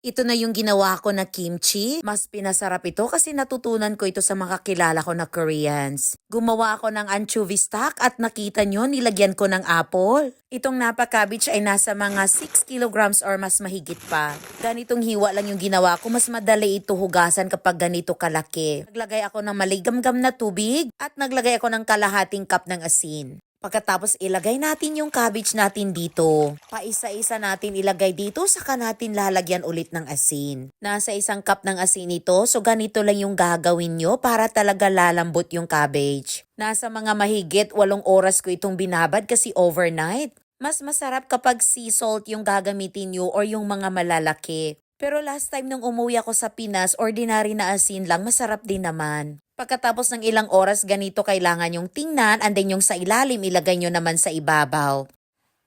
Ito na yung ginawa ko na kimchi. Mas pinasarap ito kasi natutunan ko ito sa mga kilala ko na Koreans. Gumawa ako ng anchovy stock at nakita nyo, nilagyan ko ng apple. Itong napa cabbage ay nasa mga 6 kilograms or mas mahigit pa. Ganitong hiwa lang yung ginawa ko, mas madali ito hugasan kapag ganito kalaki. Naglagay ako ng maligamgam na tubig at naglagay ako ng kalahating cup ng asin. Pagkatapos ilagay natin yung cabbage natin dito. Paisa-isa natin ilagay dito, saka natin lalagyan ulit ng asin. Nasa 1 cup ng asin ito, so ganito lang yung gagawin nyo para talaga lalambot yung cabbage. Nasa mga mahigit 8 oras ko itong binabad kasi overnight. Mas masarap kapag sea salt yung gagamitin nyo or yung mga malalaki. Pero last time nung umuwi ako sa Pinas, ordinary na asin lang, masarap din naman. Pagkatapos ng ilang oras, ganito kailangan yung tingnan, and then yung sa ilalim, ilagay nyo naman sa ibabaw.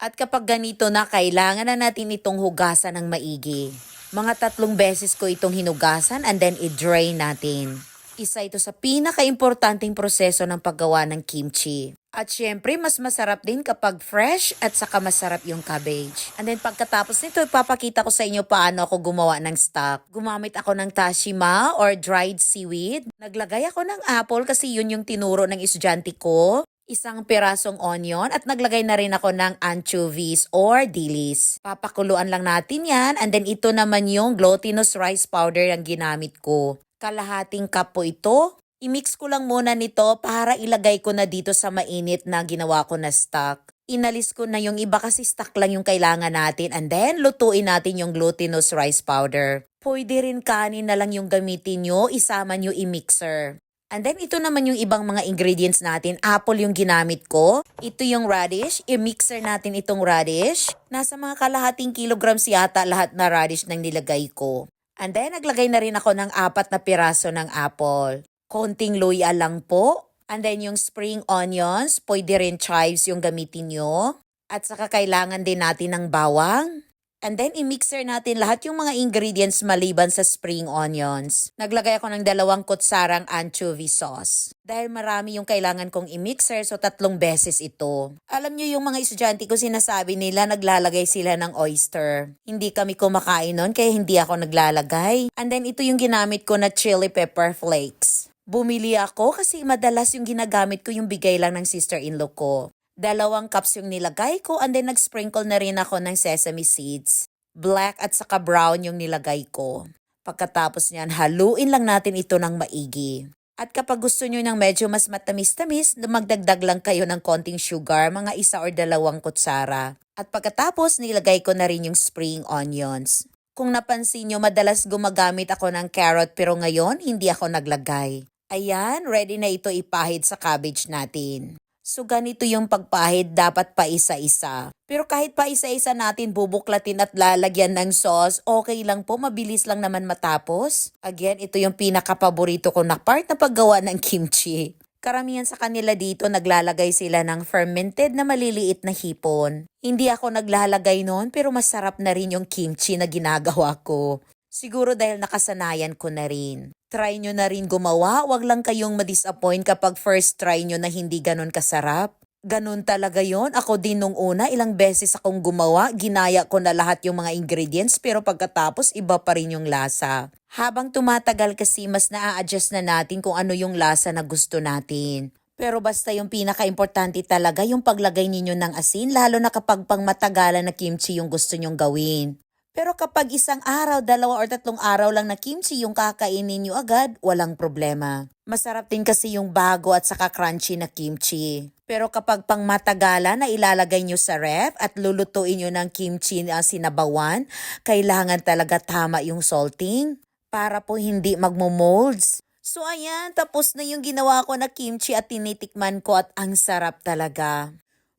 At kapag ganito na, kailangan na natin itong hugasan ng maigi. Mga 3 beses ko itong hinugasan and then i-drain natin. Isa ito sa pinaka-importanting proseso ng paggawa ng kimchi. At syempre, mas masarap din kapag fresh at saka masarap yung cabbage. And then pagkatapos nito, ipapakita ko sa inyo paano ako gumawa ng stock. Gumamit ako ng tashima or dried seaweed. Naglagay ako ng apple kasi yun yung tinuro ng estudyante ko. 1 pirasong onion at naglagay na rin ako ng anchovies or dilis. Papakuluan lang natin yan, and then ito naman yung glutinous rice powder ang ginamit ko. Kalahating cup po ito. I-mix ko lang muna nito para ilagay ko na dito sa mainit na ginawa ko na stock. Inalis ko na yung iba kasi stock lang yung kailangan natin, and then lutuin natin yung glutinous rice powder. Pwede rin kanin na lang yung gamitin nyo, isama nyo i-mixer. And then ito naman yung ibang mga ingredients natin. Apple yung ginamit ko. Ito yung radish. I-mixer natin itong radish. Nasa mga kalahating kilograms yata lahat na radish nang nilagay ko. And then naglagay na rin ako ng 4 na piraso ng apple. Konting luya lang po. And then yung spring onions, pwede rin chives yung gamitin nyo. At saka kailangan din natin ng bawang. And then, i-mixer natin lahat yung mga ingredients maliban sa spring onions. Naglagay ako ng 2 kutsarang anchovy sauce. Dahil marami yung kailangan kong i-mixer, so 3 beses ito. Alam nyo yung mga estudyante ko, sinasabi nila naglalagay sila ng oyster. Hindi kami kumakain nun, kaya hindi ako naglalagay. And then, ito yung ginamit ko na chili pepper flakes. Bumili ako kasi madalas yung ginagamit ko yung bigay lang ng sister-in-law ko. 2 cups yung nilagay ko, and then nag-sprinkle na rin ako ng sesame seeds. Black at saka brown yung nilagay ko. Pagkatapos niyan, haluin lang natin ito ng maigi. At kapag gusto nyo ng medyo mas matamis-tamis, magdagdag lang kayo ng konting sugar, mga 1 or 2 kutsara. At pagkatapos, nilagay ko na rin yung spring onions. Kung napansin nyo, madalas gumagamit ako ng carrot pero ngayon, hindi ako naglagay. Ayan, ready na ito ipahid sa cabbage natin. So ganito yung pagpahid, dapat pa isa-isa. Pero kahit pa isa-isa natin bubuklatin at lalagyan ng sauce, okay lang po, mabilis lang naman matapos. Again, ito yung pinaka-paborito ko na part na paggawa ng kimchi. Karamihan sa kanila dito naglalagay sila ng fermented na maliliit na hipon. Hindi ako naglalagay noon pero masarap na rin yung kimchi na ginagawa ko. Siguro dahil nakasanayan ko na rin. Try nyo na rin gumawa, wag lang kayong ma-disappoint kapag first try nyo na hindi ganun kasarap. Ganun talaga yon. Ako din nung una, ilang beses akong gumawa, ginaya ko na lahat yung mga ingredients pero pagkatapos iba pa rin yung lasa. Habang tumatagal kasi mas na-a-adjust na natin kung ano yung lasa na gusto natin. Pero basta yung pinaka-importante talaga yung paglagay ninyo ng asin, lalo na kapag pang matagalan na kimchi yung gusto nyong gawin. Pero kapag 1 araw, 2 or 3 araw lang na kimchi yung kakainin nyo agad, walang problema. Masarap din kasi yung bago at saka crunchy na kimchi. Pero kapag pang matagalan na ilalagay nyo sa ref at lulutuin nyo ng kimchi na sinabawan, kailangan talaga tama yung salting para po hindi magmo-molds. So ayan, tapos na yung ginawa ko na kimchi at tinitikman ko at ang sarap talaga.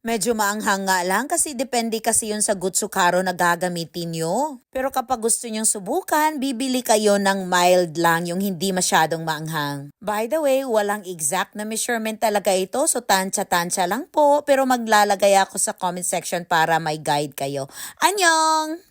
Medyo maanghang nga lang kasi depende kasi yun sa gutsukaro na gagamitin nyo. Pero kapag gusto nyong subukan, bibili kayo ng mild lang, yung hindi masyadong maanghang. By the way, walang exact na measurement talaga ito, so tansya-tansya lang po. Pero maglalagay ako sa comment section para may guide kayo. Annyeong!